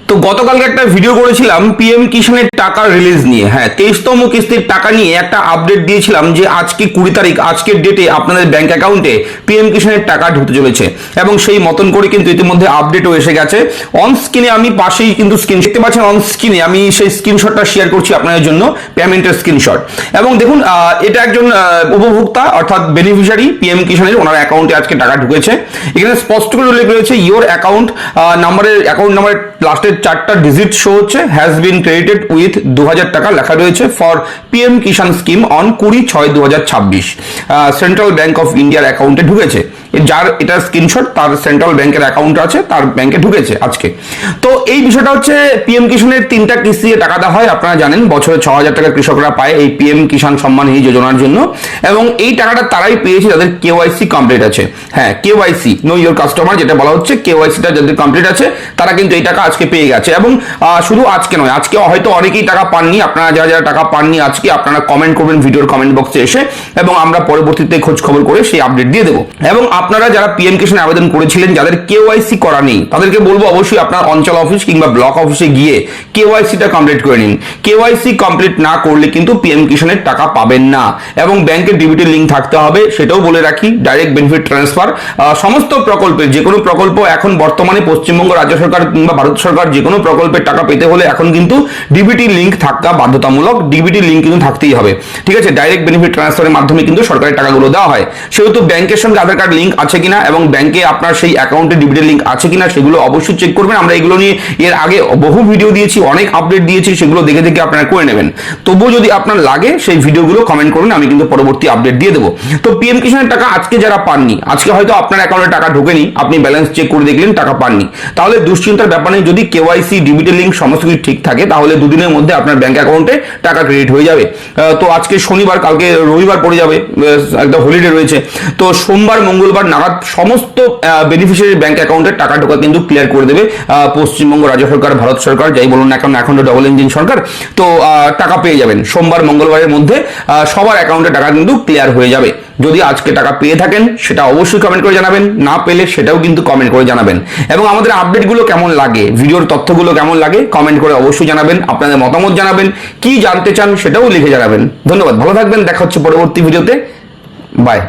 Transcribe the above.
তো গতকালকে একটা ভিডিও করেছিলাম পিএম কিষাণের টাকা রিলিজ নিয়ে। হ্যাঁ, 23তম কিস্তির টাকা নিয়ে একটা আপডেট দিয়েছিলাম যে আজকে 20 তারিখ, আজকের ডেটে আপনাদের ব্যাংক অ্যাকাউন্টে পিএম কিষাণের টাকা ঢুকতে চলেছে এবং সেই মতন করে কিন্তু ইতিমধ্যে আপডেটও এসে গেছে। অন স্ক্রিনে আমি পাশেই কিন্তু স্ক্রিন দেখতে পাচ্ছেন, অন স্ক্রিনে আমি সেই স্ক্রিনশটটা শেয়ার করছি আপনাদের জন্য, পেমেন্টের স্ক্রিনশট। এবং দেখুন, এটা একজন উপভোক্তা অর্থাৎ বেনিফিশিয়ারি পিএম কিষাণের, ওনার অ্যাকাউন্টে আজকে টাকা ঢুকেছে। এখানে স্পষ্ট করে উল্লেখ রয়েছে ইওর অ্যাকাউন্ট নাম্বারের লাস্টের 4টা ডিজিট শো হচ্ছে হ্যাজ বিন ক্রেডিটেড উইথ 2000 টাকা লেখা রয়েছে for PM Kisan scheme on 20/6/2026। Central bank of ইন্ডিয়ার অ্যাকাউন্টে ঢুকেছে। যার এটা স্ক্রিনশট, তার সেন্ট্রাল ব্যাংকের অ্যাকাউন্ট আছে, তার ব্যাংকে ঢুকেছে আজকে। তো এই বিষয়টা হচ্ছে পিএম কিষাণের 3টা কিস্তিতে টাকা দেওয়া হয়, আপনারা জানেন। বছরে 6000 টাকা কৃষকরা পায় এই পিএম কিষাণ সম্মান নিধি যোজনার জন্য, এবং এই টাকাটা তারাই পেয়েছে যাদের কেওয়াইসি কমপ্লিট আছে। হ্যাঁ, কেওয়াইসি নো ইওর কাস্টমার যেটা বলা হচ্ছে, কেওয়াইসিটা যাদের কমপ্লিট আছে তারা কিন্তু এই টাকা আজকে পেয়ে গেছে। এবং শুধু আজকে নয়, আজকে হয়তো অনেকেই টাকা পাননি। আপনারা যারা যারা টাকা পাননি আজকে, আপনারা কমেন্ট করবেন ভিডিওর কমেন্ট বক্সে এসে, এবং আমরা পরবর্তীতে খোঁজ খবর করে সেই আপডেট দিয়ে দেবো। এবং আপনারা যারা পিএম কিষাণ আবেদন করেছিলেন, যাদের কেওয়াইসি করা নেই, তাদেরকে বলবো অবশ্যই আপনার অঞ্চল অফিস কিংবা ব্লক অফিসে গিয়ে কেওয়াইসিটা কমপ্লিট করে নিন। কেওয়াইসি কমপ্লিট না করলে কিন্তু পিএম কিষাণের টাকা পাবেন না। এবং ব্যাংকের ডিবিটি লিঙ্ক থাকতে হবে, সেটাও বলে রাখি। ডাইরেক্ট বেনিফিট ট্রান্সফার সমস্ত প্রকল্পের, যে কোনো প্রকল্প এখন বর্তমানে পশ্চিমবঙ্গ রাজ্য সরকার কিংবা ভারত সরকার যে কোনো প্রকল্পের টাকা পেতে হলে এখন কিন্তু ডিবিটি লিঙ্ক থাকা বাধ্যতামূলক। ডিবিটি লিঙ্ক কিন্তু থাকতেই হবে, ঠিক আছে। ডাইরেক্ট বেনিফিট ট্রান্সফারের মাধ্যমে কিন্তু সরকারি টাকাগুলো দেওয়া হয়। সেহেতু ব্যাংকের সঙ্গে আধার কার্ড লিঙ্ক আছে কিনা এবং ব্যাংকে আপনার সেই অ্যাকাউন্টে ডিবিটি লিঙ্ক আছে কিনা সেগুলো অবশ্যই চেক করবেন। আমরা এগুলো নিয়ে এর আগে বহু ভিডিও দিয়েছি, অনেক আপডেট দিয়েছি, সেগুলো দেখে দেখে আপনারা করে নেবেন। তবুও যদি আপনার লাগে সেই ভিডিওগুলো কমেন্ট করুন, আমি কিন্তু পরবর্তী আপডেট দিয়ে দেবো। তো পিএম কিষাণের টাকা আজকে যারা পাননি, আজকে হয়তো আপনার অ্যাকাউন্টে টাকা ঢোকেনি, আপনি ব্যালেন্স চেক করে দেখলেন টাকা পাননি, তাহলে দুশ্চিন্তার ব্যাপার নেই। যদি কেওয়াইসি ডিবিটি লিঙ্ক সমস্ত কিছু ঠিক থাকে তাহলে দুদিনের মধ্যে আপনার ব্যাংক অ্যাকাউন্টে টাকা ক্রেডিট হয়ে যাবে। তো আজকে শনিবার, কালকে রবিবার পড়ে যাবে, একটা হলিডে রয়েছে। তো সোমবার মঙ্গলবার নাগাদ সমস্ত বেনিফিশিয়ারি ব্যাংক অ্যাকাউন্টের টাকা ঢোকা কিন্তু ক্লিয়ার করে দেবে পশ্চিমবঙ্গ রাজ্য সরকার, ভারত সরকার, যাই বলুন না এখন, এখন তো ডবল ইঞ্জিন সরকার। তো টাকা পেয়ে যাবেন সোমবার মঙ্গলবারের মধ্যে, সবার অ্যাকাউন্টে টাকা কিন্তু ক্লিয়ার হয়ে যাবে। যদি আজকে টাকা পেয়ে থাকেন সেটা অবশ্যই কমেন্ট করে জানাবেন, না পেলে সেটাও কিন্তু কমেন্ট করে জানাবেন। এবং আমাদের আপডেটগুলো কেমন লাগে, ভিডিওর তথ্যগুলো কেমন লাগে কমেন্ট করে অবশ্যই জানাবেন। আপনাদের মতামত জানাবেন, কি জানতে চান সেটাও লিখে জানাবেন। ধন্যবাদ, ভালো থাকবেন, দেখা হচ্ছে পরবর্তী ভিডিওতে। বাই।